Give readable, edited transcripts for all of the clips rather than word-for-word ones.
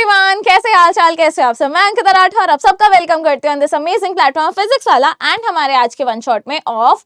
Everyone, कैसे हाल चाल, कैसे आप सब। मैं अंकिता राठौर आप सबका वेलकम करती हूँ दिस अमेजिंग प्लेटफॉर्म फिजिक्स वाला एंड हमारे आज के वन शॉट में ऑफ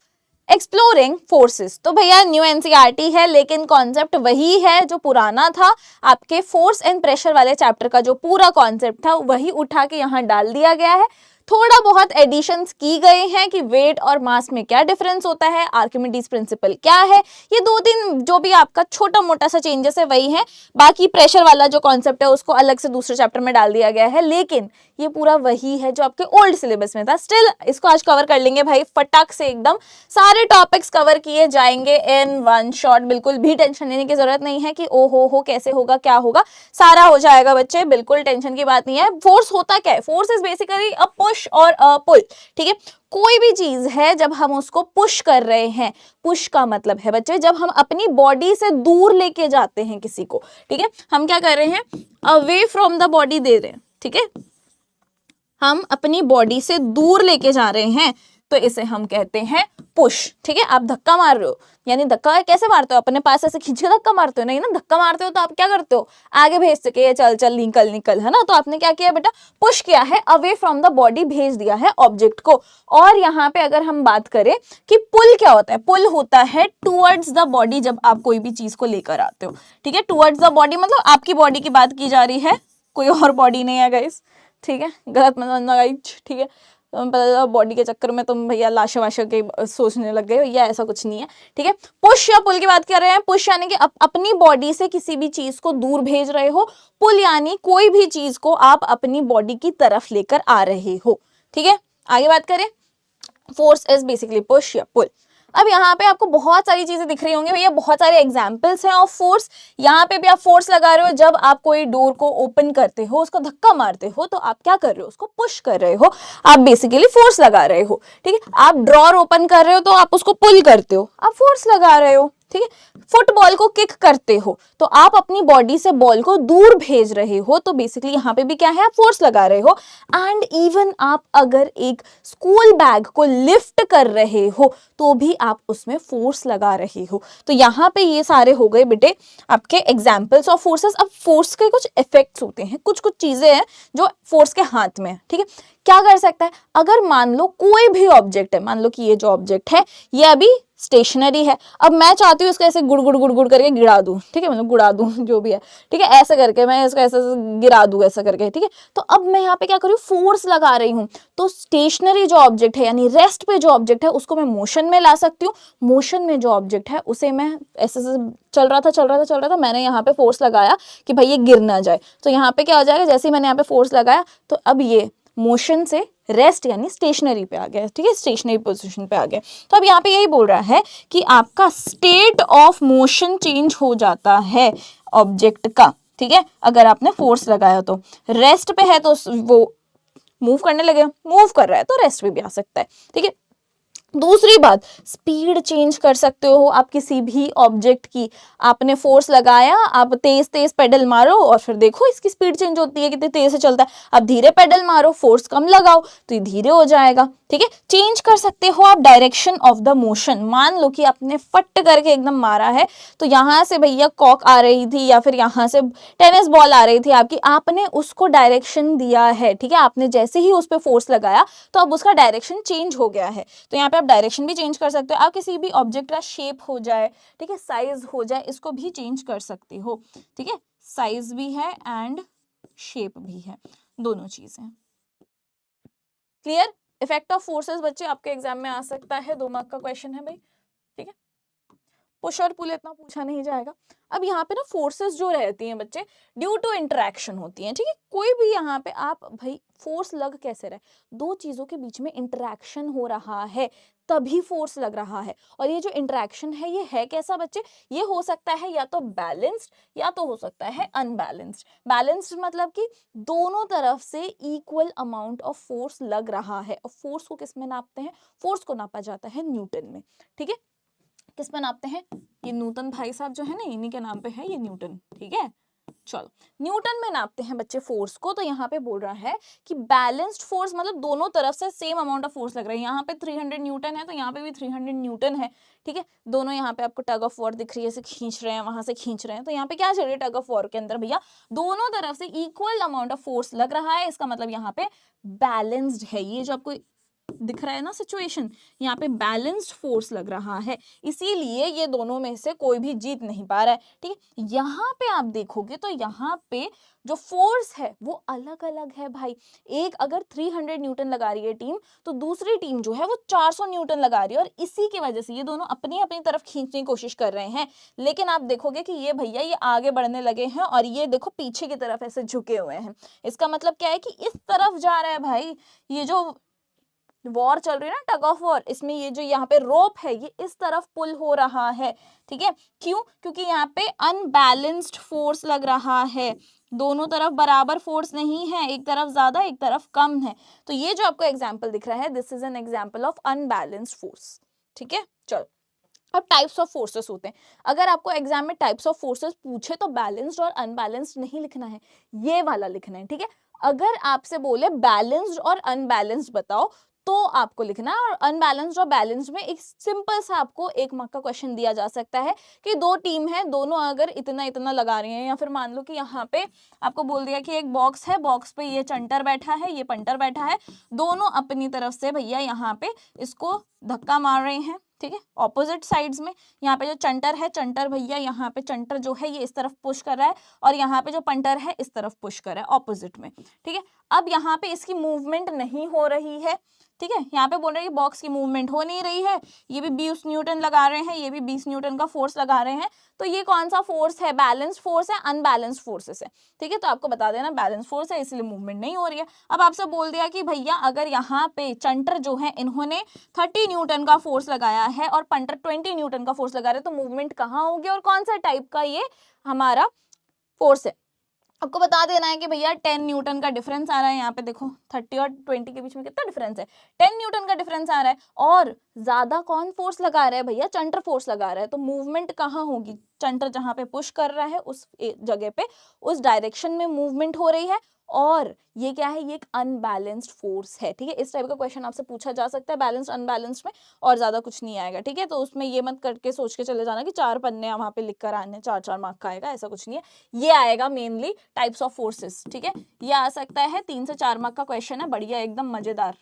एक्सप्लोरिंग फोर्सेस। तो भैया न्यू एनसीईआरटी है लेकिन कॉन्सेप्ट वही है जो पुराना था। आपके फोर्स एंड प्रेशर वाले चैप्टर का जो पूरा कॉन्सेप्ट था वही उठा के यहाँ डाल दिया गया है। थोड़ा बहुत एडिशंस की गए हैं कि वेट और मास में क्या डिफरेंस होता है, आर्किमिडीज प्रिंसिपल क्या है, ये दो तीन जो भी आपका छोटा मोटा सा चेंजेस है वही है। बाकी प्रेशर वाला जो कॉन्सेप्ट है उसको अलग से दूसरे चैप्टर में डाल दिया गया है, लेकिन ये पूरा वही है जो आपके ओल्ड सिलेबस में था। स्टिल इसको आज कवर कर लेंगे भाई फटाक से, एकदम सारे टॉपिक्स कवर किए जाएंगे इन वन शॉट। बिल्कुल भी टेंशन लेने की जरूरत नहीं है कि ओ हो कैसे होगा क्या होगा, सारा हो जाएगा बच्चे, बिल्कुल टेंशन की बात नहीं है। फोर्स होता क्या है? Force is basically a push और अ पुल। ठीक है, कोई भी चीज है जब हम उसको पुश कर रहे हैं, पुश का मतलब है बच्चे जब हम अपनी बॉडी से दूर लेके जाते हैं किसी को। ठीक है, हम क्या कर रहे हैं, अवे फ्रॉम द बॉडी दे रहे हैं। ठीक है, हम अपनी बॉडी से दूर लेके जा रहे हैं तो इसे हम कहते हैं पुश। ठीक है, आप धक्का मार रहे हो, यानी धक्का कैसे मारते हो, अपने पास ऐसे खींच के धक्का मारते हो नहीं ना, धक्का मारते हो तो आप क्या करते हो, आगे भेज सके ये चल चल निकल निकल, है ना। तो आपने क्या किया बेटा, पुश किया है, अवे फ्रॉम द बॉडी भेज दिया है ऑब्जेक्ट को। और यहाँ पे अगर हम बात करें कि पुल क्या होता है, पुल होता है टूवर्ड्स द बॉडी, जब आप कोई भी चीज को लेकर आते हो। ठीक है, टूवर्ड्स द बॉडी मतलब आपकी बॉडी की बात की जा रही है, कोई और बॉडी नहीं है गाइस। ठीक है, गलत मत समझना गाइस। ठीक है, पता बॉडी के चक्कर में तुम भैया लाशा वाशा के सोचने लग गए हो, या ऐसा कुछ नहीं है। ठीक है, पुश या पुल की बात कर रहे हैं। पुश यानी कि अपनी बॉडी से किसी भी चीज को दूर भेज रहे हो, पुल यानी कोई भी चीज को आप अपनी बॉडी की तरफ लेकर आ रहे हो। ठीक है, आगे बात करें, फोर्स इज बेसिकली पुश या पुल। अब यहाँ पे आपको बहुत सारी चीजें दिख रही होंगी भैया, बहुत सारे एग्जाम्पल्स हैं ऑफ फोर्स। यहाँ पे भी आप फोर्स लगा रहे हो, जब आप कोई डोर को ओपन करते हो, उसको धक्का मारते हो तो आप क्या कर रहे हो, उसको पुश कर रहे हो, आप बेसिकली फोर्स लगा रहे हो। ठीक है, आप ड्रॉर ओपन कर रहे हो तो आप उसको पुल करते हो, आप फोर्स लगा रहे हो। ठीक है, फुटबॉल को किक करते हो तो आप अपनी बॉडी से बॉल को दूर भेज रहे हो, तो बेसिकली यहाँ पे भी क्या है, आप फोर्स लगा रहे हो। एंड इवन आप अगर एक स्कूल बैग को लिफ्ट कर रहे हो तो भी आप उसमें फोर्स लगा रहे हो। तो यहाँ पे ये सारे हो गए बेटे आपके एग्जाम्पल्स ऑफ फोर्सेस। अब फोर्स के कुछ इफेक्ट्स होते हैं, कुछ कुछ चीजें हैं जो फोर्स के हाथ में है। ठीक है, क्या कर सकता है, अगर मान लो कोई भी ऑब्जेक्ट है, मान लो कि ये जो ऑब्जेक्ट है ये अभी स्टेशनरी है, अब मैं चाहती हूँ इसको ऐसे गुड़ गुड़ गुड़ गुड़ करके गिरा दूं। ठीक है, मतलब गुड़ा दूं जो भी है। ठीक है, ऐसे करके मैं इसको ऐसे गिरा दूं ऐसा करके। ठीक है, तो अब मैं यहाँ पे क्या करूँ, फोर्स लगा रही हूँ। तो स्टेशनरी जो ऑब्जेक्ट है यानी रेस्ट पे जो ऑब्जेक्ट है उसको मैं मोशन में ला सकती हूँ। मोशन में जो ऑब्जेक्ट है उसे मैं ऐसे चल रहा था, मैंने यहाँ पे फोर्स लगाया कि भाई ये गिर ना जाए, तो यहाँ पे क्या हो जाएगा, जैसे ही मैंने यहाँ पे फोर्स लगाया तो अब ये मोशन से रेस्ट यानी स्टेशनरी पे आ गया। ठीक है, स्टेशनरी पोजीशन पे आ गया। तो अब यहाँ पे यही बोल रहा है कि आपका स्टेट ऑफ मोशन चेंज हो जाता है ऑब्जेक्ट का। ठीक है, अगर आपने फोर्स लगाया तो रेस्ट पे है तो वो मूव करने लगे, मूव कर रहा है तो रेस्ट पे भी आ सकता है। ठीक है, दूसरी बात, स्पीड चेंज कर सकते हो आप किसी भी ऑब्जेक्ट की। आपने फोर्स लगाया, आप तेज तेज पेडल मारो और फिर देखो इसकी स्पीड चेंज होती है, कितनी तेज से चलता है। आप धीरे पेडल मारो, फोर्स कम लगाओ तो ये धीरे हो जाएगा। ठीक है, चेंज कर सकते हो आप डायरेक्शन ऑफ द मोशन। मान लो कि आपने फट करके एकदम मारा है तो यहाँ से भैया कॉक आ रही थी या फिर यहाँ से टेनिस बॉल आ रही थी आपकी, आपने उसको डायरेक्शन दिया है। ठीक है, आपने जैसे ही उस पर फोर्स लगाया तो अब उसका डायरेक्शन चेंज हो गया है। तो यहाँ पे आप डायरेक्शन भी चेंज कर सकते हो, आप किसी भी ऑब्जेक्ट का शेप हो जाए, ठीक है, साइज हो जाए, इसको भी चेंज कर सकते हो। ठीक है, साइज भी है एंड शेप भी है, दोनों चीजें। क्लियर? इफेक्ट ऑफ फोर्सेस बच्चे आपके एग्जाम में आ सकता है, 2 मार्क का क्वेश्चन है भाई। ठीक है, पुश और पुल इतना पूछा नहीं जाएगा। अब यहाँ पे ना फोर्सेस जो रहती हैं बच्चे ड्यू टू इंटरेक्शन होती हैं। ठीक है, कोई भी यहाँ पे आप भाई फोर्स लग कैसे रहे, दो चीजों के बीच में इंटरेक्शन हो रहा है तभी फोर्स लग रहा है। और ये जो इंटरेक्शन है ये है कैसा बच्चे, ये हो सकता है या तो बैलेंस्ड या तो हो सकता है अनबैलेंस्ड। बैलेंस्ड मतलब कि दोनों तरफ से इक्वल अमाउंट ऑफ फोर्स लग रहा है। और फोर्स को किस में नापते हैं, फोर्स को नापा जाता है न्यूटन में। ठीक है, किस में नापते हैं, ये न्यूटन भाई साहब जो है ना इन्हीं के नाम पे है ये न्यूटन। ठीक है, चलो न्यूटन में नापते हैं बच्चे फोर्स को, तो यहाँ पे बोल रहा है कि बैलेंस्ड फोर्स मतलब दोनों तरफ से सेम अमाउंट ऑफ फोर्स लग रहा है। यहाँ पे 300 न्यूटन है तो यहाँ पे भी 300 न्यूटन है, ठीक है। दोनों यहाँ पे आपको टग ऑफ वॉर दिख रही है, ऐसे खींच रहे हैं, वहां से खींच रहे हैं, तो यहाँ पे क्या चल रही है टग ऑफ वॉर के अंदर भैया, दोनों तरफ से इक्वल अमाउंट ऑफ फोर्स लग रहा है। इसका मतलब यहाँ पे बैलेंस्ड है। ये जो आपको दिख रहा है ना सिचुएशन, यहाँ पे बैलेंस्ड फोर्स लग रहा है, इसीलिए ये दोनों में से कोई भी जीत नहीं पा रहा है, ठीक है। यहाँ पे आप देखोगे तो यहाँ पे जो फोर्स है वो अलग अलग है भाई। एक अगर 300 न्यूटन लगा रही है टीम, तो दूसरी टीम जो है वो 400 न्यूटन लगा रही है, और इसी की वजह से ये दोनों अपनी अपनी तरफ खींचने की कोशिश कर रहे हैं। लेकिन आप देखोगे कि ये भैया ये आगे बढ़ने लगे हैं और ये देखो पीछे की तरफ ऐसे झुके हुए हैं। इसका मतलब क्या है कि इस तरफ जा रहा है भाई। ये जो वॉर चल रही है ना, टग ऑफ वॉर, इसमें ये जो यहाँ पे रोप है ये इस तरफ पुल हो रहा है, ठीक है। क्यों? क्योंकि यहाँ पे अनबैलेंस्ड फोर्स लग रहा है, दोनों तरफ बराबर फोर्स नहीं है, एक तरफ ज्यादा एक तरफ कम है। तो ये जो आपको एग्जाम्पल दिख रहा है, this is an example of unbalanced force, ठीक है। चलो अब टाइप्स ऑफ फोर्सेस होते हैं। अगर आपको एग्जाम में टाइप्स ऑफ फोर्सेस पूछे तो बैलेंस्ड और अनबैलेंस्ड नहीं लिखना है, ये वाला लिखना है, ठीक है। अगर आपसे बोले बैलेंस्ड और अनबैलेंस्ड बताओ तो आपको लिखना है, और अनबैलेंस्ड और बैलेंस्ड में एक सिंपल सा आपको 1 मार्क का क्वेश्चन दिया जा सकता है कि दो टीम है, दोनों अगर इतना इतना लगा रही हैं, या फिर मान लो कि यहाँ पे आपको बोल दिया कि एक बॉक्स है, बॉक्स पे ये चंटर बैठा है, ये पंटर बैठा है, दोनों अपनी तरफ से भैया यहाँ पे इसको धक्का मार रहे हैं, ठीक है, ऑपोजिट साइड्स में। यहाँ पे जो चंटर है, चंटर भैया यहाँ पे चंटर जो है ये इस तरफ पुश कर रहा है, और यहाँ पे जो पंटर है इस तरफ पुश कर रहा है ऑपोजिट में, ठीक है। अब यहाँ पे इसकी मूवमेंट नहीं हो रही है, ठीक है। यहाँ पे बोल रहे हैं कि बॉक्स की मूवमेंट हो नहीं रही है, ये भी 20 न्यूटन लगा रहे हैं, ये भी 20 न्यूटन का फोर्स लगा रहे हैं, तो ये कौन सा फोर्स है? बैलेंस फोर्स है, अनबैलेंस्ड फोर्सेस है, ठीक है। तो आपको बता देना बैलेंस फोर्स है, इसलिए मूवमेंट नहीं हो रही है। अब आपसे बोल दिया कि भैया अगर यहाँ पे चंटर जो है इन्होंने 30 न्यूटन का फोर्स लगाया है और पंटर 20 न्यूटन का फोर्स लगा रहे हैं, तो मूवमेंट कहाँ होगी और कौन सा टाइप का ये हमारा फोर्स है? आपको बता देना है कि भैया 10 न्यूटन का डिफरेंस आ रहा है। यहाँ पे देखो 30 और 20 के बीच में कितना डिफरेंस है, 10 न्यूटन का डिफरेंस आ रहा है, और ज्यादा कौन फोर्स लगा रहा है भैया? चंटर फोर्स लगा रहा है। तो मूवमेंट कहाँ होगी? चंटर जहां पे पुश कर रहा है उस जगह पे, उस डायरेक्शन में मूवमेंट हो रही है, और ये क्या है? ये एक अनबैलेंस्ड फोर्स है, ठीक है। इस टाइप का क्वेश्चन आपसे पूछा जा सकता है बैलेंस अनबैलेंस्ड में, और ज्यादा कुछ नहीं आएगा, ठीक है। तो उसमें ये मत करके सोच के चले जाना कि 4 पन्ने वहां पे लिख कर आने 4-4 मार्क का आएगा, ऐसा कुछ नहीं है। ये आएगा मेनली टाइप्स ऑफ फोर्सेस, ठीक है। ये आ सकता है 3 से 4 मार्क का क्वेश्चन है, बढ़िया एकदम मजेदार,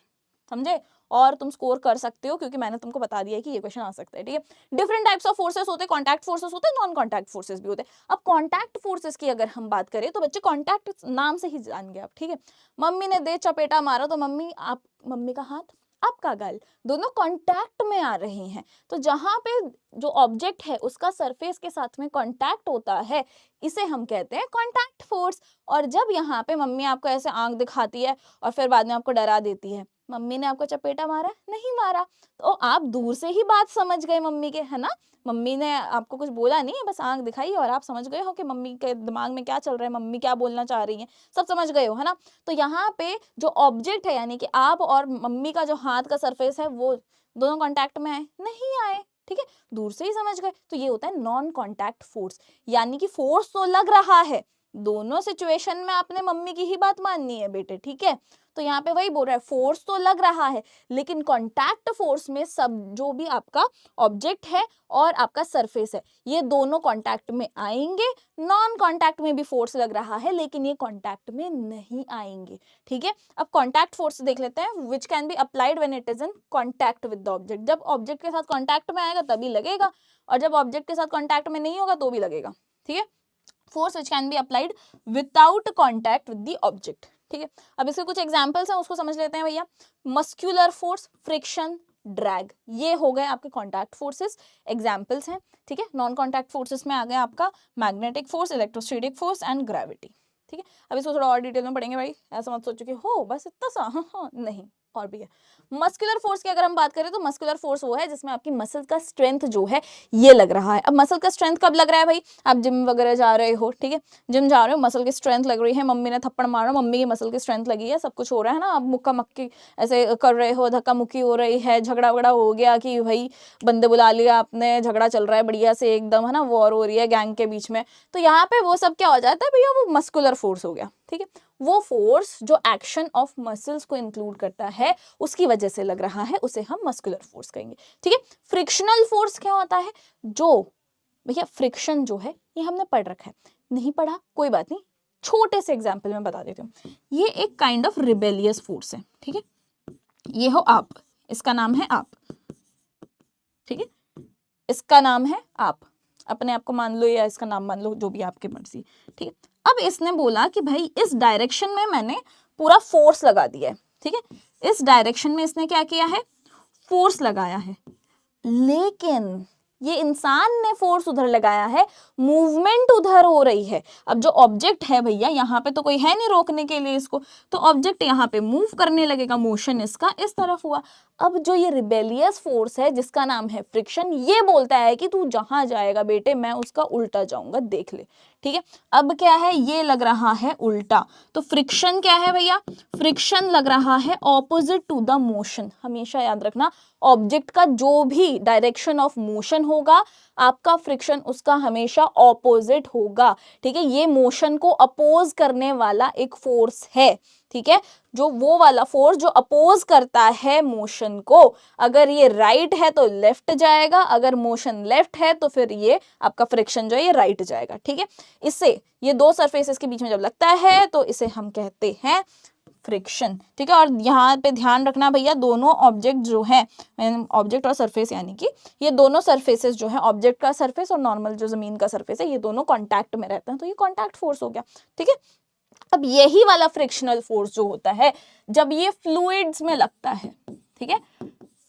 समझे। और तुम स्कोर कर सकते हो क्योंकि मैंने तुमको बता दिया है कि ये क्वेश्चन आ सकता है, ठीक है। डिफरेंट टाइप्स ऑफ फोर्सेस होते हैं, कॉन्टैक्ट फोर्सेस होते हैं, नॉन कॉन्टैक्ट फोर्सेस भी होते हैं। अब कॉन्टैक्ट फोर्सेस की अगर हम बात करें तो बच्चे कॉन्टैक्ट नाम से ही जान गए आप, ठीक है। मम्मी ने दे चपेटा मारा तो मम्मी का हाथ आपका गाल, दोनों कांटेक्ट में आ रहे हैं। तो जहां पे जो ऑब्जेक्ट है उसका सरफेस के साथ में कांटेक्ट होता है, इसे हम कहते हैं कांटेक्ट फोर्स। और जब यहाँ पे मम्मी आपको ऐसे आंख दिखाती है और फिर बाद में आपको डरा देती है, मम्मी ने आपको चपेटा मारा? नहीं मारा। तो आप दूर से ही बात समझ गए मम्मी के, है ना। मम्मी ने आपको कुछ बोला नहीं, बस आंख दिखाई और आप समझ गए हो कि मम्मी के दिमाग में क्या चल रहा है, मम्मी क्या बोलना चाह रही है, सब समझ गए हो, है ना। तो यहाँ पे जो ऑब्जेक्ट है यानी कि आप और मम्मी का जो हाथ का सरफेस है वो दोनों कांटेक्ट में आए? नहीं आए, ठीक है, दूर से ही समझ गए। तो ये होता है नॉन कांटेक्ट फोर्स, यानी कि फोर्स तो लग रहा है, दोनों सिचुएशन में आपने मम्मी की ही बात माननी है बेटे, ठीक है। तो यहाँ पे वही बोल रहा है फोर्स तो लग रहा है, लेकिन कांटेक्ट फोर्स में सब जो भी आपका ऑब्जेक्ट है और आपका सरफेस है ये दोनों कांटेक्ट में आएंगे। नॉन कांटेक्ट में भी फोर्स लग रहा है लेकिन ये कांटेक्ट में नहीं आएंगे, ठीक है। अब कांटेक्ट फोर्स देख लेते हैं, which can be applied when it is in contact with the object. जब ऑब्जेक्ट के साथ कांटेक्ट में आएगा तभी लगेगा, और जब ऑब्जेक्ट के साथ कांटेक्ट में नहीं होगा तो भी लगेगा, ठीक है। Force which can be applied without contact with the object, ठीक है। अब इसके कुछ एग्जांपल्स हैं, उसको समझ लेते हैं भैया। मस्कुलर फोर्स, फ्रिक्शन, ड्रैग, ये हो गए आपके कॉन्टैक्ट फोर्सेस, एग्जांपल्स हैं, ठीक है। नॉन कॉन्टैक्ट फोर्सेस में आ गया आपका magnetic force, electrostatic force and gravity, ठीक है। अब इसको थोड़ा और डिटेल में पढ़ेंगे भाई, ऐसा मत सोचो कि हो बस इतना सा, हाँ नहीं, और भी है। मस्कुलर फोर्स की अगर हम बात करें तो मस्कुलर फोर्स वो है जिसमें आपकी मसल का स्ट्रेंथ जो है ये लग रहा है। अब मसल का स्ट्रेंथ कब लग रहा है भाई, आप जिम वगैरह जा रहे हो, ठीक है, जिम जा रहे हो, मसल की स्ट्रेंथ लग रही है, मम्मी ने थप्पड़ मारा, मम्मी की मसल की स्ट्रेंथ लगी है, सब कुछ हो रहा है ना, आप मुक्का मक्की ऐसे कर रहे हो, धक्का मुक्की हो रही है, झगड़ा वगड़ा हो गया कि भाई बंदे बुला लिया आपने, झगड़ा चल रहा है बढ़िया से एकदम, है ना, वॉर हो रही है गैंग के बीच में, तो यहाँ पे वो सब क्या हो जाता है भैया, वो मस्कुलर फोर्स हो गया, ठीक है। वो फोर्स जो एक्शन ऑफ मसल्स को इंक्लूड करता है उसकी वजह से लग रहा है, उसे हम मस्कुलर फोर्स कहेंगे, ठीक है। फ्रिक्शनल फोर्स क्या होता है, जो भैया फ्रिक्शन जो है ये हमने पढ़ रखा है, नहीं पढ़ा कोई बात नहीं, छोटे से एग्जाम्पल में बता देती हूँ। ये एक काइंड ऑफ रिबेलियस फोर्स है, ठीक है, ये हो आप, इसका नाम है आप, ठीक है, इसका नाम है आप, अपने आप को मान लो या इसका नाम मान लो, जो भी आपकी मर्जी, ठीक है। अब इसने बोला कि भाई इस डायरेक्शन में मैंने पूरा फोर्स लगा दिया है, ठीक है, इस डायरेक्शन में इसने क्या किया है, फोर्स लगाया है, लेकिन ये इंसान ने फोर्स उधर लगाया है, मूवमेंट उधर हो रही है। अब जो ऑब्जेक्ट है भैया यहाँ पे तो कोई है नहीं रोकने के लिए इसको, तो ऑब्जेक्ट यहाँ पे मूव करने लगेगा, मोशन इसका इस तरफ हुआ। अब जो ये रिबेलियस फोर्स है जिसका नाम है फ्रिक्शन, ये बोलता है कि तू जहां जाएगा बेटे मैं उसका उल्टा जाऊंगा, देख ले, ठीक है। अब क्या है, ये लग रहा है उल्टा, तो फ्रिक्शन क्या है भैया, फ्रिक्शन लग रहा है ऑपोजिट टू द मोशन। हमेशा याद रखना, ऑब्जेक्ट का जो भी डायरेक्शन ऑफ मोशन होगा आपका फ्रिक्शन उसका हमेशा ऑपोजिट होगा, ठीक है। ये मोशन को अपोज करने वाला एक फोर्स है, ठीक है, जो वो वाला फोर्स जो अपोज करता है मोशन को, अगर ये राइट है तो लेफ्ट जाएगा, अगर मोशन लेफ्ट है तो फिर ये आपका फ्रिक्शन जो है ये राइट जाएगा, ठीक है। इससे ये दो सरफेसेस के बीच में जब लगता है तो इसे हम कहते हैं फ्रिक्शन, ठीक है। और यहाँ पे ध्यान रखना भैया, दोनों ऑब्जेक्ट जो है, ऑब्जेक्ट और सरफेस, यानी कि ये दोनों सरफेसेस जो है, ऑब्जेक्ट का सरफेस और नॉर्मल जो जमीन का सरफेस है, ये दोनों कांटेक्ट में रहते हैं, तो ये कांटेक्ट फोर्स हो गया, ठीक है। अब यही वाला फ्रिक्शनल फोर्स जो होता है जब ये फ्लूइड्स में लगता है, ठीक है,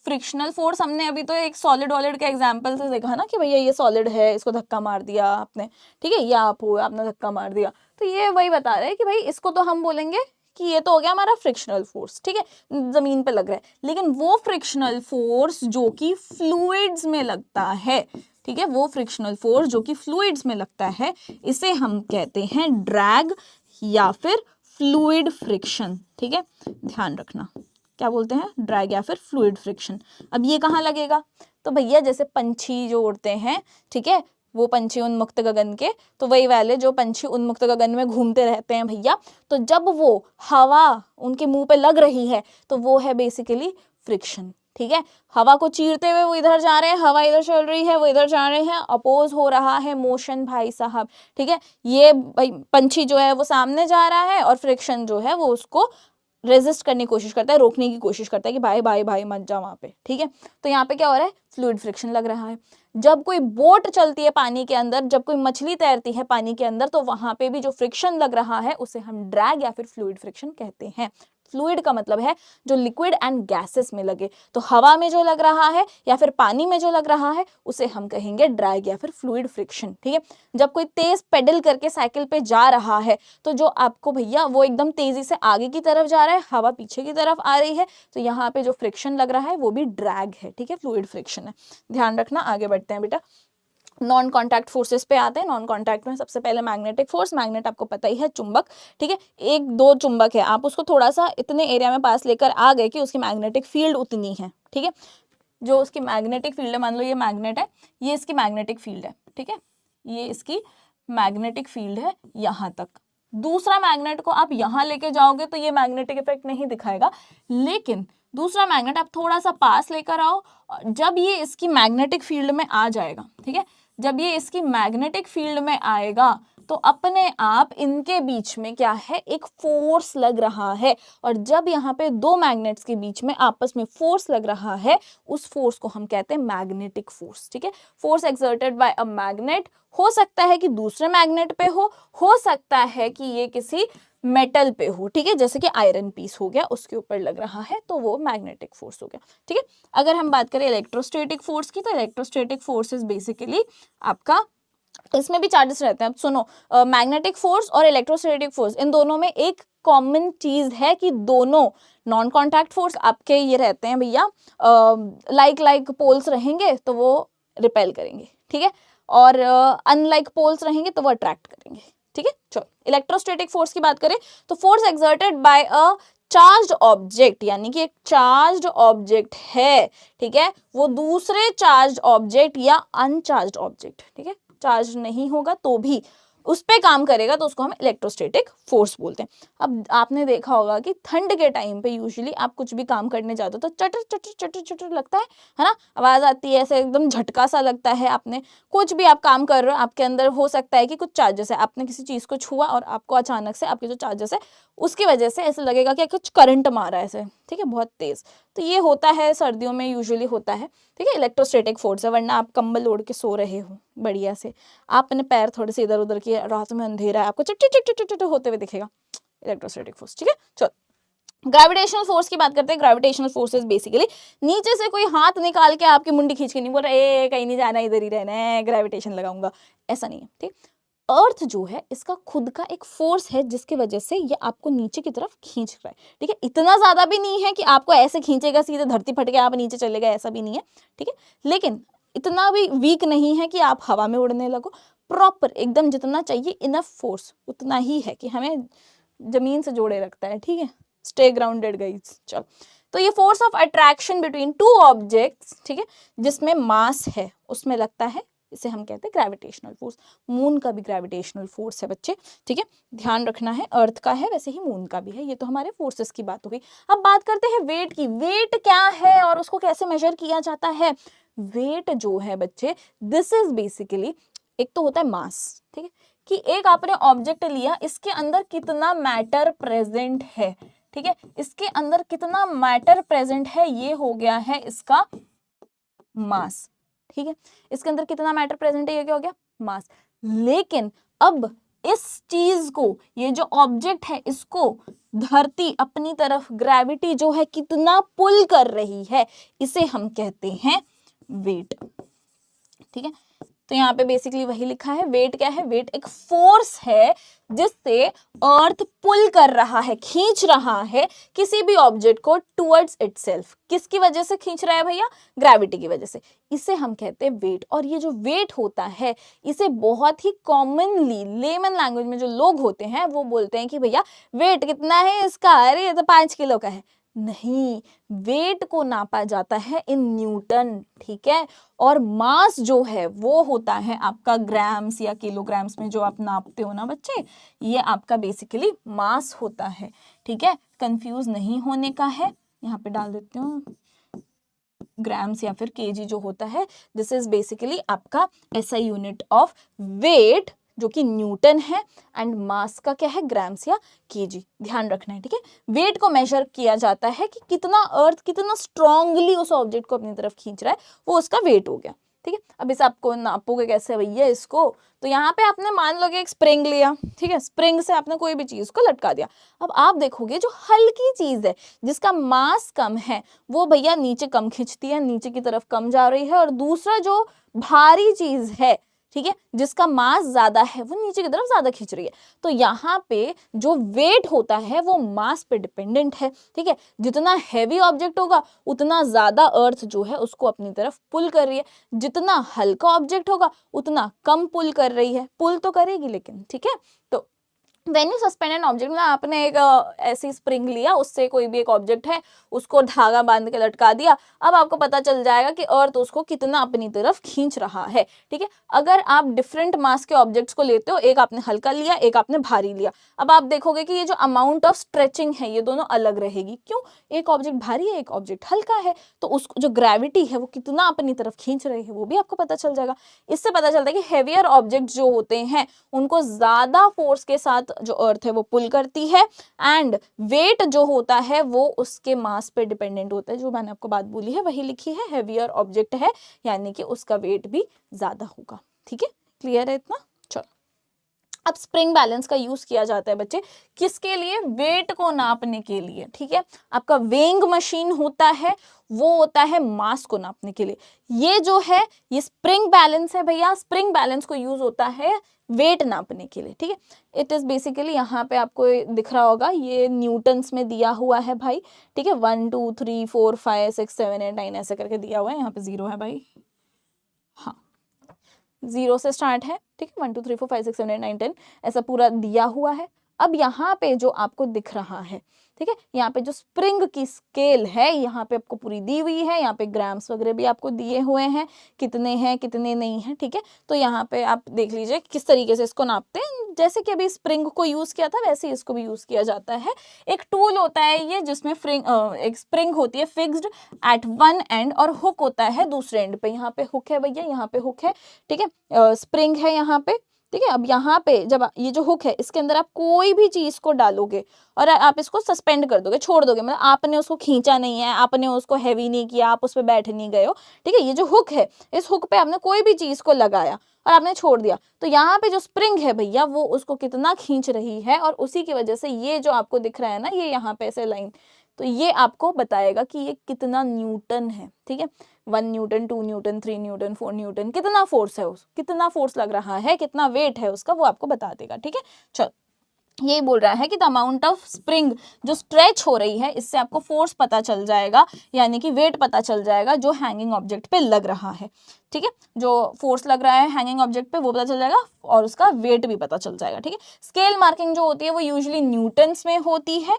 फ्रिक्शनल फोर्स हमने अभी तो एक सॉलिड वॉलिड के एग्जांपल से देखा ना कि भैया ये सॉलिड है, इसको धक्का मार दिया आपने, ठीक है, या आप हो, आपने धक्का मार दिया, तो ये वही बता रहे हैं कि भाई इसको तो हम बोलेंगे कि ये तो हो गया हमारा फ्रिक्शनल फोर्स, ठीक है, जमीन पे लग रहा है। लेकिन वो फ्रिक्शनल फोर्स जो कि फ्लूइड्स में लगता है, ठीक है, वो फ्रिक्शनल फोर्स जो कि फ्लूइड्स में लगता है, इसे हम कहते हैं ड्रैग या फिर फ्लूइड फ्रिक्शन, ठीक है, ध्यान रखना, क्या बोलते हैं, ड्रैग या फिर फ्लूइड फ्रिक्शन। अब ये कहाँ लगेगा, तो भैया जैसे पंछी जो उड़ते हैं, ठीक है, वो पंछी उन्मुक्त गगन के, तो वही वाले जो पंछी उन्मुक्त गगन में घूमते रहते हैं भैया, तो जब वो हवा उनके मुंह पे लग रही है तो वो है बेसिकली फ्रिक्शन, ठीक है। हवा को चीरते हुए वो इधर जा रहे हैं, हवा इधर चल रही है, वो इधर जा रहे हैं, अपोज हो रहा है मोशन भाई साहब, ठीक है। ये भाई पंछी जो है वो सामने जा रहा है और फ्रिक्शन जो है वो उसको रेजिस्ट करने की कोशिश करता है, रोकने की कोशिश करता है कि भाई भाई भाई मत जा वहां पे, ठीक है। तो यहाँ पे क्या हो रहा है, फ्लूइड फ्रिक्शन लग रहा है। जब कोई बोट चलती है पानी के अंदर, जब कोई मछली तैरती है पानी के अंदर, तो वहां पे भी जो फ्रिक्शन लग रहा है उसे हम ड्रैग या फिर फ्लूइड फ्रिक्शन कहते हैं। फ्लूइड का मतलब है जो लिक्विड एंड गैसेस में लगे, तो हवा में जो लग रहा है या फिर पानी में जो लग रहा है उसे हम कहेंगे ड्रैग या फिर फ्लूइड फ्रिक्शन, ठीक है। जब कोई तेज पेडल करके साइकिल पे जा रहा है, तो जो आपको भैया वो एकदम तेजी से आगे की तरफ जा रहा है, हवा पीछे की तरफ आ रही है, तो यहाँ पे जो फ्रिक्शन लग रहा है वो भी ड्रैग है, ठीक है, फ्लूइड फ्रिक्शन है, ध्यान रखना। आगे बढ़ते हैं बेटा, नॉन कॉन्टैक्ट फोर्सेस पे आते हैं। नॉन कॉन्टैक्ट में सबसे पहले मैग्नेटिक फोर्स, मैग्नेट आपको पता ही है चुंबक, ठीक है, एक दो चुंबक है, आप उसको थोड़ा सा इतने एरिया में पास लेकर आ गए कि उसकी मैग्नेटिक फील्ड उतनी है, ठीक है, जो उसकी मैग्नेटिक फील्ड है, मान लो ये मैग्नेट है, ये इसकी मैग्नेटिक फील्ड है, ठीक है, ये इसकी मैग्नेटिक फील्ड है यहाँ तक। दूसरा मैग्नेट को आप यहाँ लेके जाओगे तो ये मैग्नेटिक इफेक्ट नहीं दिखाएगा, लेकिन दूसरा मैग्नेट आप थोड़ा सा पास लेकर आओ, जब ये इसकी मैग्नेटिक फील्ड में आ जाएगा, ठीक है, जब ये इसकी मैग्नेटिक फील्ड में आएगा तो अपने आप इनके बीच में क्या है, एक फोर्स लग रहा है, और जब यहाँ पे दो मैग्नेट्स के बीच में आपस में फोर्स लग रहा है, उस फोर्स को हम कहते हैं मैग्नेटिक फोर्स, ठीक है। Force exerted by a magnet, हो सकता है कि दूसरे मैग्नेट पे हो सकता है कि ये किसी मेटल पे हो, ठीक है, जैसे कि आयरन पीस हो गया उसके ऊपर लग रहा है, तो वो मैग्नेटिक फोर्स हो गया, ठीक है। अगर हम बात करें इलेक्ट्रोस्टैटिक फोर्स की, तो इलेक्ट्रोस्टैटिक फोर्स इज बेसिकली आपका इसमें भी चार्जेस रहते हैं। अब सुनो, मैग्नेटिक फोर्स और इलेक्ट्रोस्टैटिक फोर्स, इन दोनों में एक कॉमन चीज है कि दोनों नॉन कॉन्टैक्ट फोर्स आपके ये रहते हैं भैया, लाइक पोल्स रहेंगे तो वो रिपेल करेंगे, ठीक है, और अनलाइक पोल्स रहेंगे तो वो अट्रैक्ट करेंगे, ठीक है। चलो इलेक्ट्रोस्टैटिक फोर्स की बात करें तो force exerted by a charged object, यानी कि एक चार्ज्ड ऑब्जेक्ट है, ठीक है, वो दूसरे चार्ज्ड ऑब्जेक्ट या अनचार्ज्ड ऑब्जेक्ट, ठीक है, चार्ज नहीं होगा तो भी उस पे काम करेगा तो उसको हम इलेक्ट्रोस्टैटिक फोर्स बोलते हैं। अब आपने देखा होगा कि ठंड के टाइम पे यूजुअली आप कुछ भी काम करने जाते हो तो चटर चटर चटर चटर लगता है ना, आवाज आती है, ऐसे एकदम झटका सा लगता है। आपने कुछ भी आप काम कर रहे हो, आपके अंदर हो सकता है कि कुछ चार्जेस है, आपने किसी चीज को छुआ और आपको अचानक से आपके जो चार्जेस है उसकी वजह से ऐसे लगेगा कि कुछ करंट मारा है ऐसे, ठीक है, बहुत तेज। तो ये होता है सर्दियों में यूजुअली होता है, ठीक है, इलेक्ट्रोस्टैटिक फोर्स है। वरना आप कंबल ओढ़ के सो रहे हो बढ़िया से, आपने पैर थोड़े से इधर उधर किए, रात में अंधेरा है, आपको चिट चिट चिट चिट होते हुए दिखेगा, इलेक्ट्रोस्टैटिक फोर्स, ठीक है। चलो ग्रेविटेशनल फोर्स की बात करते हैं। ग्रेविटेशनल फोर्स इज बेसिकली नीचे से कोई हाथ निकाल के आपकी मुंडी खींच के नहीं बोल रहा ए कहीं नहीं जाना, इधर ही रहना है, ग्रेविटेशन लगाऊंगा, ऐसा नहीं है, ठीक। अर्थ जो है इसका खुद का एक फोर्स है जिसकी वजह से ये आपको नीचे की तरफ खींच रहा है, ठीक है। इतना ज्यादा भी नहीं है कि आपको ऐसे खींचेगा सीधे धरती फट के आप नीचे चले गए, ऐसा भी नहीं है, ठीक है, लेकिन इतना भी वीक नहीं है कि आप हवा में उड़ने लगो। प्रॉपर एकदम जितना चाहिए इनफ फोर्स उतना ही है कि हमें जमीन से जोड़े रखता है, ठीक है। Stay grounded guys. चलो तो ये force of attraction between two objects, ठीक है, जिसमें मास है उसमें लगता है, इसे हम कहते हैं ग्रेविटेशनल फोर्स। मून का भी ग्रेविटेशनल फोर्स है बच्चे, ठीक है, ध्यान रखना है। अर्थ का है वैसे ही मून का भी है। ये तो हमारे फोर्सेस की बात हो गई। अब बात करते हैं वेट की। वेट क्या है और उसको कैसे मेजर किया जाता है। वेट जो है बच्चे, दिस इज बेसिकली, एक तो होता है मास, ठीक है, कि एक आपने ऑब्जेक्ट लिया, इसके अंदर कितना मैटर प्रेजेंट है, ठीक है, इसके अंदर कितना मैटर प्रेजेंट है, ये हो गया है इसका मास, ठीक है, इसके अंदर कितना मैटर प्रेजेंट है, ये क्या हो गया मास। लेकिन अब इस चीज को, ये जो ऑब्जेक्ट है इसको धरती अपनी तरफ ग्रेविटी जो है कितना पुल कर रही है, इसे हम कहते हैं वेट, ठीक है। तो यहाँ पे बेसिकली वही लिखा है। वेट क्या है, वेट एक फोर्स है जिससे अर्थ पुल कर रहा है, खींच रहा है किसी भी ऑब्जेक्ट को टुवर्ड्स इटसेल्फ। किसकी वजह से खींच रहा है भैया, ग्रेविटी की वजह से। इसे हम कहते हैं वेट। और ये जो वेट होता है इसे बहुत ही कॉमनली लेमन लैंग्वेज में जो लोग होते हैं वो बोलते हैं कि भैया वेट कितना है इसका, अरे ये तो 5 किलो का है। नहीं, वेट को नापा जाता है इन न्यूटन, ठीक है, और मास जो है वो होता है आपका ग्राम्स या किलोग्राम्स में जो आप नापते हो ना बच्चे, ये आपका बेसिकली मास होता है, ठीक है। कंफ्यूज नहीं होने का है, यहाँ पे डाल देती हूँ ग्राम्स या फिर केजी जो होता है, दिस इज बेसिकली आपका ऐसा यूनिट ऑफ वेट जो कि न्यूटन है, एंड मास का क्या है, ग्राम्स या केजी, ध्यान रखना है, ठीक है। वेट को मेजर किया जाता है कि कितना अर्थ कितना स्ट्रांगली उस ऑब्जेक्ट को अपनी तरफ खींच रहा है, वो उसका वेट हो गया, ठीक है। अब इसे आपको नापोगे कैसे भैया इसको, तो यहाँ पे आपने मान लो कि एक स्प्रिंग लिया, ठीक है, स्प्रिंग से आपने कोई भी चीज को लटका दिया। अब आप देखोगे जो हल्की चीज है जिसका मास कम है वो भैया नीचे कम खींचती है, नीचे की तरफ कम जा रही है, और दूसरा जो भारी चीज है, ठीक है, जिसका मास ज्यादा है वो नीचे की तरफ ज्यादा खींच रही है। तो यहाँ पे जो वेट होता है वो मास पे डिपेंडेंट है, ठीक है। जितना हैवी ऑब्जेक्ट होगा उतना ज्यादा अर्थ जो है उसको अपनी तरफ पुल कर रही है, जितना हल्का ऑब्जेक्ट होगा उतना कम पुल कर रही है, पुल तो करेगी लेकिन, ठीक है। तो when you suspend an object, मतलब आपने एक ऐसी स्प्रिंग लिया, उससे कोई भी एक ऑब्जेक्ट है उसको धागा बांध के लटका दिया, अब आपको पता चल जाएगा कि अर्थ उसको कितना अपनी तरफ खींच रहा है, ठीक है। अगर आप डिफरेंट मास के ऑब्जेक्ट्स को लेते हो, एक आपने हल्का लिया एक आपने भारी लिया, अब आप देखोगे कि ये जो अमाउंट ऑफ स्ट्रेचिंग है ये दोनों अलग रहेगी। क्यों, एक ऑब्जेक्ट भारी है एक ऑब्जेक्ट हल्का है, तो उसको जो ग्रेविटी है वो कितना अपनी तरफ खींच रही है वो भी आपको पता चल जाएगा। इससे पता चलता है कि हैवियर ऑब्जेक्ट जो होते हैं उनको ज्यादा फोर्स के साथ जो अर्थ है वो पुल करती है, एंड वेट जो होता है वो उसके मास पे डिपेंडेंट होता है। जो मैंने आपको बात बोली है वही लिखी है, हैवियर ऑब्जेक्ट है यानी कि उसका वेट भी ज्यादा होगा, ठीक है, क्लियर है इतना। चलो अब स्प्रिंग बैलेंस का यूज किया जाता है बच्चे किसके लिए, वेट को नापने के लिए, ठीक है। आपका वेइंग मशीन होता है वो होता है मास को नापने के लिए। ये जो है ये स्प्रिंग बैलेंस है भैया, स्प्रिंग बैलेंस को यूज होता है वेट नापने के लिए, ठीक है। इट इज बेसिकली यहाँ पे आपको दिख रहा होगा ये न्यूटन्स में दिया हुआ है भाई, ठीक है। 1 2 3 4 5 6 7 8 9 ऐसे करके दिया हुआ है, यहाँ पे 0 है भाई, हाँ 0 से स्टार्ट है, ठीक है। 1 2 3 4 5 6 7 8 9 10 ऐसा पूरा दिया हुआ है। अब यहाँ पे जो आपको दिख रहा है, ठीक है, यहाँ पे जो स्प्रिंग की स्केल है यहाँ पे आपको पूरी दी हुई है, यहाँ पे ग्राम्स वगैरह भी आपको दिए हुए हैं, कितने हैं कितने नहीं हैं, ठीक है। तो यहाँ पे आप देख लीजिए किस तरीके से इसको नापते हैं। जैसे कि अभी स्प्रिंग को यूज किया था वैसे ही इसको भी यूज किया जाता है। एक टूल होता है ये जिसमें एक स्प्रिंग होती है फिक्स्ड एट वन एंड और हुक होता है दूसरे एंड पे। यहाँ पे हुक है भैया, यहाँ पे हुक है, ठीक है, स्प्रिंग है यहाँ पे, ठीक है। अब यहाँ पे जब ये जो हुक है इसके अंदर आप कोई भी चीज को डालोगे और आप इसको सस्पेंड कर दोगे, छोड़ दोगे, मतलब आपने उसको खींचा नहीं है, आपने उसको हैवी नहीं किया, आप उस पर बैठ नहीं गए हो, ठीक है। ये जो हुक है इस हुक पे आपने कोई भी चीज को लगाया और आपने छोड़ दिया, तो यहाँ पे जो स्प्रिंग है भैया वो उसको कितना खींच रही है और उसी की वजह से ये जो आपको दिख रहा है ना ये यहाँ पे ऐसे लाइन, तो ये आपको बताएगा कि ये कितना न्यूटन है, ठीक है। 1 न्यूटन 2 न्यूटन 3 न्यूटन 4 न्यूटन कितना फोर्स है कितना फोर्स लग रहा है, कितना वेट है उसका, वो आपको बता देगा, ठीक है। चलो यही बोल रहा है कि द अमाउंट ऑफ स्प्रिंग जो स्ट्रेच हो रही है इससे आपको फोर्स पता चल जाएगा, यानी कि वेट पता चल जाएगा जो हैंगिंग ऑब्जेक्ट पे लग रहा है, ठीक है। जो फोर्स लग रहा है हैंगिंग ऑब्जेक्ट पे वो पता चल जाएगा और उसका वेट भी पता चल जाएगा, ठीक है। स्केल मार्किंग जो होती है वो यूजुअली न्यूटन्स में होती है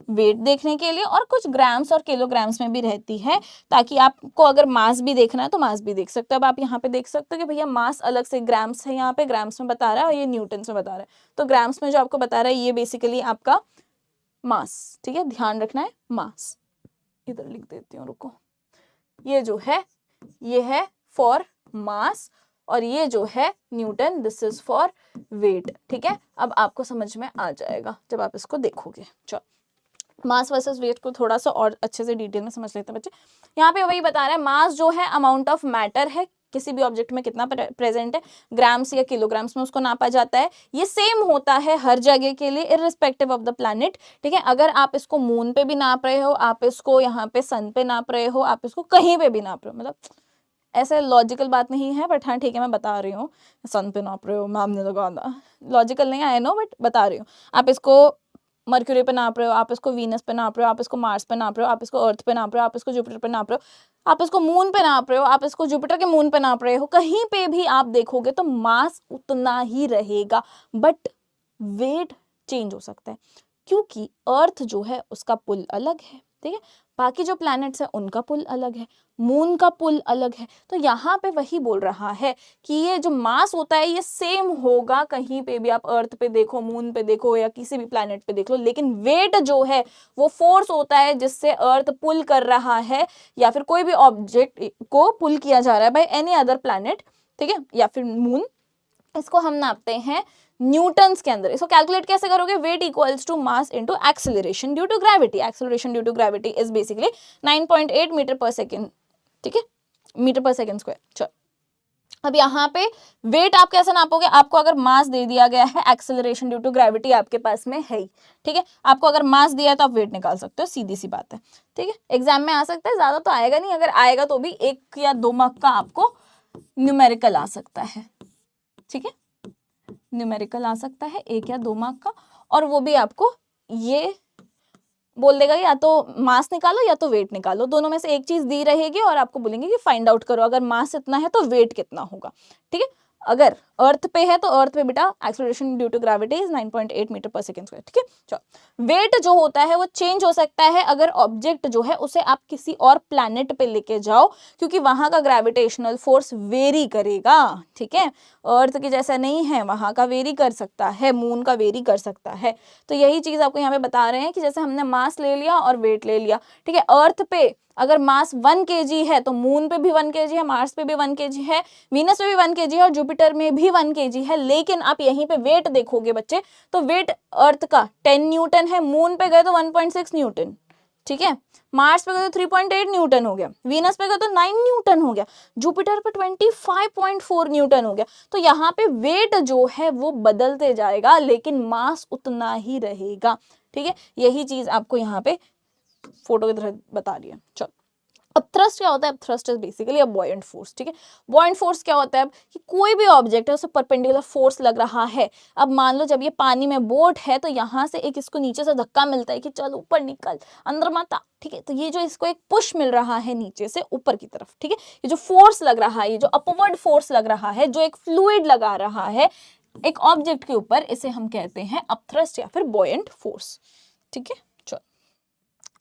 वेट देखने के लिए, और कुछ ग्राम्स और किलोग्राम्स में भी रहती है, ताकि आपको अगर मास भी देखना है तो मास भी देख सकते हो। अब आप यहाँ पे देख सकते हो कि भैया मास अलग से ग्राम्स है, यहाँ पे ग्राम्स में बता रहा है और ये न्यूटन्स में बता रहा है। तो ग्राम्स में जो आपको बता रहा है ये बेसिकली आपका मास, ठीक है, ध्यान रखना है मास। इधर लिख देती हूँ, रुको, ये जो है ये है फॉर मास और ये जो है Newton, this is for wait, ठीक है। अब आपको समझ में आ जाएगा जब आप इसको देखोगे। चलो मास वर्सेस वेट को थोड़ा सा और अच्छे से डिटेल में समझ लेते हैं बच्चे। यहाँ पे वही बता रहा है मास जो है अमाउंट ऑफ मैटर है, किसी भी ऑब्जेक्ट में कितना प्रेजेंट है, ग्राम्स या किलोग्राम्स में उसको नापा जाता है। ये सेम होता है हर जगह के लिए इररिस्पेक्टिव ऑफ द प्लैनेट, ठीक है। अगर आप इसको मून पे भी नाप रहे हो, आप इसको यहाँ पे सन पे नाप रहे हो, आप इसको कहीं पे भी नाप रहे हो, मतलब ऐसे लॉजिकल बात नहीं है, बट हाँ ठीक है मैं बता रही हूँ। सन पे नाप रहे हो मैम ने तो लॉजिकल नहीं, आई नो, बट बता रही हूँ। आप इसको मर्क्यूरी पे नाप रहे हो, आप इसको वीनस पे नाप रहे हो, आप इसको मार्स पे नाप रहे हो, आप इसको अर्थ पे नाप रहे हो, आप इसको जुपिटर पे नाप रहे हो, आप इसको मून पे नाप रहे हो, आप इसको जुपिटर के मून पे नाप रहे हो, कहीं पे भी आप देखोगे तो मास उतना ही रहेगा, बट वेट चेंज हो सकता है, क्योंकि अर्थ जो है उसका पुल अलग है, ठीक है। बाकी जो प्लैनेट्स है उनका पुल अलग है, मून का पुल अलग है। तो यहाँ पे वही बोल रहा है कि ये जो मास होता है ये सेम होगा कहीं पे भी, आप अर्थ पे देखो, मून पे देखो या किसी भी प्लैनेट पे देख लो, लेकिन वेट जो है वो फोर्स होता है जिससे अर्थ पुल कर रहा है या फिर कोई भी ऑब्जेक्ट को पुल किया जा रहा है बाय एनी अदर प्लैनेट, ठीक है, या फिर मून। इसको हम नापते हैं न्यूटन्स के अंदर। इसको कैलकुलेट कैसे करोगे, weight equals to mass into acceleration due to gravity. Acceleration due to gravity is basically 9.8 metre per second, ठीक है, मीटर पर सेकेंड स्क्वायर। चलो अब यहाँ पे वेट आप कैसे नापोगे, आपको अगर मास दे दिया गया है, एक्सेलरेशन ड्यू टू ग्रेविटी आपके पास में है ही, ठीक है, आपको अगर मास दिया है तो आप वेट निकाल सकते हो, सीधी सी बात है, ठीक है। एग्जाम में आ सकता है, ज्यादा तो आएगा नहीं, अगर आएगा तो भी 1 या 2 मार्क का आपको न्यूमेरिकल आ सकता है, ठीक है, न्यूमेरिकल आ सकता है 1 या 2 मार्क का, और वो भी आपको ये बोल देगा या तो मास निकालो या तो वेट निकालो, दोनों में से एक चीज दी रहेगी और आपको बोलेंगे कि फाइंड आउट करो, अगर मास इतना है तो वेट कितना होगा, ठीक है। अगर अर्थ पे है तो अर्थ पे बेटा acceleration due to gravity is 9.8 metre per second square, ठीक है। चलो वेट जो होता है वो चेंज हो सकता है अगर ऑब्जेक्ट जो है उसे आप किसी और प्लैनेट पे लेके जाओ, क्योंकि वहां का ग्रेविटेशनल फोर्स वेरी करेगा, ठीक है। अर्थ के जैसा नहीं है, वहां का वेरी कर सकता है, मून का वेरी कर सकता है। तो यही चीज आपको यहाँ पे बता रहे हैं कि जैसे हमने मास ले लिया और वेट ले लिया, ठीक है। अर्थ पे अगर मास 1 kg है तो मून पे भी 1 kg है, मार्स पे भी 1 kg है, वीनस पे भी 1 kg है और जुपिटर में भी 1 kg है, लेकिन आप यहीं पे वेट देखोगे बच्चे तो वेट अर्थ का 10 न्यूटन है, मून पे गए तो 1.6 न्यूटन, ठीक है। मार्स पे गए तो 3.8 न्यूटन हो गया, वीनस पे गए तो 9 न्यूटन हो गया, जुपिटर पे 25.4 न्यूटन हो गया। तो यहाँ पे वेट जो है वो बदलते जाएगा लेकिन मास उतना ही रहेगा। ठीक है, यही चीज आपको यहाँ पे फोटो की तरह बता रही है। चलो, अब थ्रस्ट क्या होता है? अब thrust is basically a buoyant force. ठीक है, बॉयंट फोर्स क्या होता है? अब कि कोई भी ऑब्जेक्ट है उसे परपेंडिकुलर फोर्स लग रहा है। अब मान लो जब ये पानी में बोट है तो यहाँ से एक इसको नीचे से धक्का मिलता है कि चल ऊपर निकल, अंदर मत आ। ठीक है, तो ये जो इसको एक पुश मिल रहा है नीचे से ऊपर की तरफ, ठीक है, ये जो फोर्स लग रहा है, ये जो अपवर्ड फोर्स लग रहा है, जो एक फ्लूइड लगा रहा है एक ऑब्जेक्ट के ऊपर, इसे हम कहते हैं अपथ्रस्ट या फिर बॉयंट फोर्स। ठीक है, चलो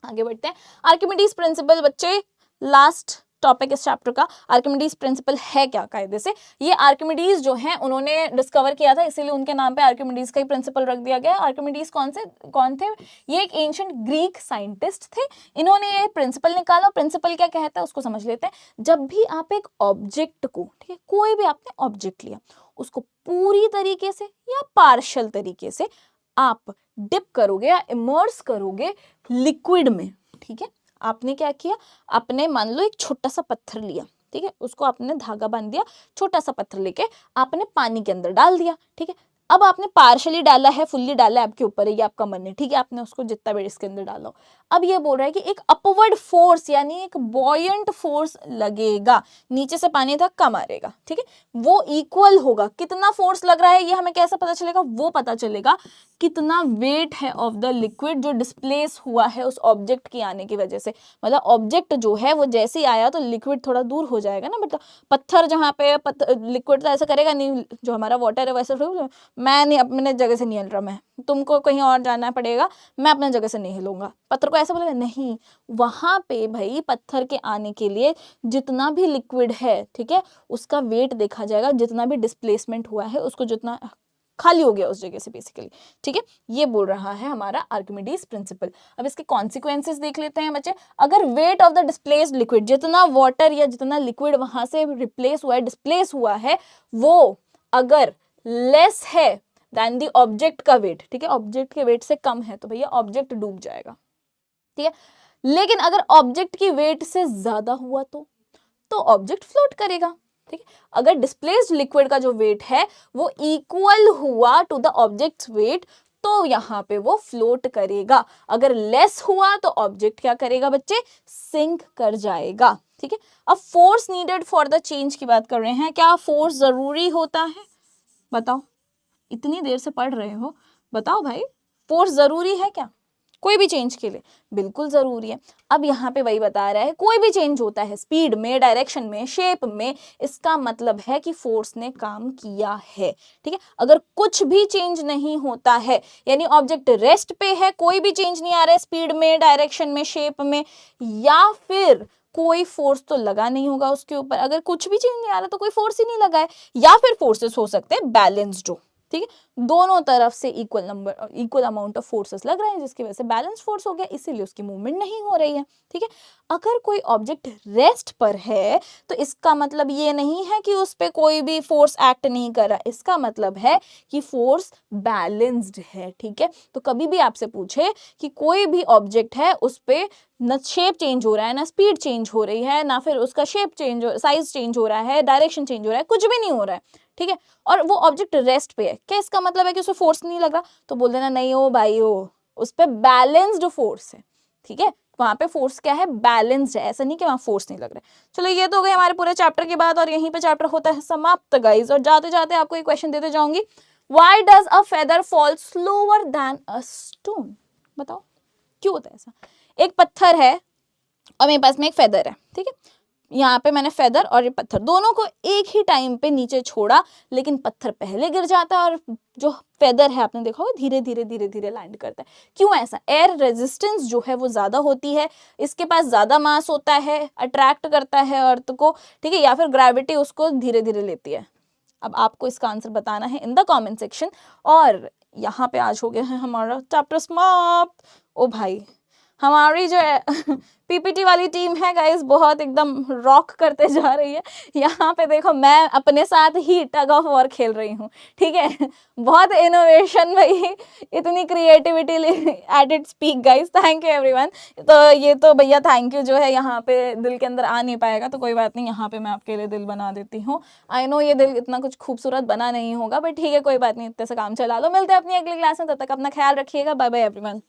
आगे बढ़ते हैं। आर्किमिडीज प्रिंसिपल बच्चे, लास्ट टॉपिक इस चैप्टर का। आर्किमिडीज प्रिंसिपल है क्या? कायदे से ये आर्किमिडीज जो है उन्होंने डिस्कवर किया था, इसीलिए उनके नाम पे आर्किमिडीज का ही प्रिंसिपल रख दिया गया। आर्किमिडीज कौन थे? ये एक एंशिएंट ग्रीक साइंटिस्ट थे। इन्होंने ये प्रिंसिपल निकाला। प्रिंसिपल क्या कहता है उसको समझ लेते हैं। जब भी आप एक ऑब्जेक्ट को, ठीक है, कोई भी आपने ऑब्जेक्ट लिया, उसको पूरी तरीके से या पार्शियल तरीके से आप डिप करोगे या इमर्स करोगे लिक्विड में, ठीक है, आपने क्या किया, आपने मान लो एक छोटा सा पत्थर लिया, ठीक है, उसको आपने धागा बांध दिया, छोटा सा पत्थर लेके आपने पानी के अंदर डाल दिया। ठीक है, अब आपने पार्शली डाला है, फुल्ली डाला है, आपके ऊपर है, ये आपका मन है। ठीक है, आपने उसको जितना भी इसके अंदर डाला हो। अब ये बोल रहा है कि एक अपवर्ड फोर्स यानी एक बॉयंट फोर्स लगेगा, नीचे से पानी धक्का मारेगा। ठीक है, वो इक्वल होगा। कितना फोर्स लग रहा है ये हमें कैसे पता चलेगा? वो पता चलेगा कितना वेट है ऑफ द लिक्विड जो डिस्प्लेस हुआ है उस ऑब्जेक्ट की आने की वजह से। मतलब ऑब्जेक्ट जो है वो जैसे ही आया तो लिक्विड थोड़ा दूर हो जाएगा ना, मतलब पत्थर जहाँ पे लिक्विड तो ऐसा करेगा नहीं, जो हमारा वाटर है वैसे मैं नहीं अपने जगह से नहीं हिल रहा, मैं, तुमको कहीं और जाना पड़ेगा, मैं अपने जगह से नहीं हिलूंगा। पत्थर को ऐसा बोलेगा नहीं, वहां पे भाई पत्थर के आने के लिए जितना भी लिक्विड है, ठीक है, उसका वेट देखा जाएगा, जितना भी डिस्प्लेसमेंट हुआ है उसको जितना खाली हो गया उस जगह से बेसिकली। ठीक है, ये बोल रहा है हमारा आर्किमिडीज प्रिंसिपल। अब इसके कॉन्सिक्वेंसेस देख लेते हैं बच्चे। अगर weight of the displaced liquid, जितना वाटर या जितना लिक्विड वहां से रिप्लेस हुआ है, डिस्प्लेस हुआ है, वो अगर लेस है देन द ऑब्जेक्ट का वेट, ठीक है, ऑब्जेक्ट के वेट से कम है, तो भैया ऑब्जेक्ट डूब जाएगा। ठीक है, लेकिन अगर ऑब्जेक्ट की वेट से ज्यादा हुआ तो ऑब्जेक्ट फ्लोट करेगा। ठीक है, अगर डिस्प्लेस्ड लिक्विड का जो वेट है वो इक्वल हुआ टू द ऑब्जेक्ट्स वेट तो यहाँ पे वो फ्लोट करेगा। अगर लेस हुआ तो ऑब्जेक्ट क्या करेगा बच्चे? सिंक कर जाएगा। ठीक है, अब force needed for the change की बात कर रहे हैं। क्या फोर्स जरूरी होता है? बताओ, इतनी देर से पढ़ रहे हो, बताओ भाई, फोर्स जरूरी है क्या कोई भी चेंज के लिए? बिल्कुल जरूरी है। अब यहाँ पे वही बता रहा है, कोई भी चेंज होता है स्पीड में, डायरेक्शन में, शेप में, इसका मतलब है कि फोर्स ने काम किया है। ठीक है, अगर कुछ भी चेंज नहीं होता है यानी ऑब्जेक्ट रेस्ट पे है, कोई भी चेंज नहीं आ रहा है स्पीड में, डायरेक्शन में, शेप में, या फिर कोई फोर्स तो लगा नहीं होगा उसके ऊपर। अगर कुछ भी चेंज नहीं आ रहा तो कोई फोर्स ही नहीं लगा है। या फिर फोर्सेस हो सकते हैं बैलेंस्ड हो, ठीक है, दोनों तरफ से इक्वल अमाउंट ऑफ फोर्सेस लग रहे हैं जिसकी वजह से बैलेंस फोर्स हो गया, इसीलिए उसकी मूवमेंट नहीं हो रही है। ठीक है, अगर कोई ऑब्जेक्ट रेस्ट पर है तो इसका मतलब ये नहीं है कि उस पे कोई भी फोर्स एक्ट नहीं कर रहा, इसका मतलब है कि फोर्स बैलेंस्ड है। ठीक है, तो कभी भी आपसे पूछे कि कोई भी ऑब्जेक्ट है उस पे न शेप चेंज हो रहा है, ना स्पीड चेंज हो रही है, ना फिर उसका शेप चेंज साइज चेंज हो रहा है, डायरेक्शन चेंज हो रहा है, कुछ भी नहीं हो रहा है, ठीक है, और वो ऑब्जेक्ट रेस्ट पे है, क्या इसका मतलब है कि उसमें फोर्स नहीं लग रहा? तो बोल देना नहीं हो भाई, हो उस पे बैलेंस्ड फोर्स है। ठीक है, वहां पे फोर्स क्या है? बैलेंस्ड है, ऐसा नहीं कि वहां फोर्स नहीं लग रहा है। चलो, ये तो हो गई हमारे पूरे चैप्टर की बात और यहीं पे चैप्टर होता है समाप्त गाइस। और जाते जाते आपको एक क्वेश्चन देते जाऊंगी, why does a feather fall slower then a stone? बताओ क्यों होता है ऐसा? एक पत्थर है और मेरे पास में एक फेदर है, ठीक है, यहाँ पे मैंने फेदर और ये पत्थर दोनों को एक ही टाइम पे नीचे छोड़ा, लेकिन पत्थर पहले गिर जाता है और जो फेदर है आपने देखा होगा धीरे धीरे धीरे धीरे लैंड करता है। क्यों ऐसा? एयर रेजिस्टेंस जो है वो ज्यादा होती है, इसके पास ज्यादा मास होता है, अट्रैक्ट करता है अर्थ को, ठीक है, या फिर ग्रेविटी उसको धीरे धीरे लेती है। अब आपको इसका आंसर बताना है इन द कॉमेंट सेक्शन। और यहाँ पे आज हो गया है हमारा चैप्टर समाप्त। ओ भाई, हमारी जो पीपीटी वाली टीम है गाइस बहुत एकदम रॉक करते जा रही है। यहाँ पे देखो मैं अपने साथ ही टग ऑफ वॉर खेल रही हूँ, ठीक है। बहुत इनोवेशन भाई, इतनी creativity at its peak guys, thank you everyone. तो ये तो भैया थैंक यू जो है यहाँ पे दिल के अंदर आ नहीं पाएगा, तो कोई बात नहीं, यहाँ पे मैं आपके लिए दिल बना देती हूँ। आई नो ये दिल इतना कुछ खूबसूरत बना नहीं होगा, बट ठीक है कोई बात नहीं, इतने से काम चला लो। मिलते हैं अपनी अगली क्लास में, तब तक अपना ख्याल रखिएगा। Bye bye everyone.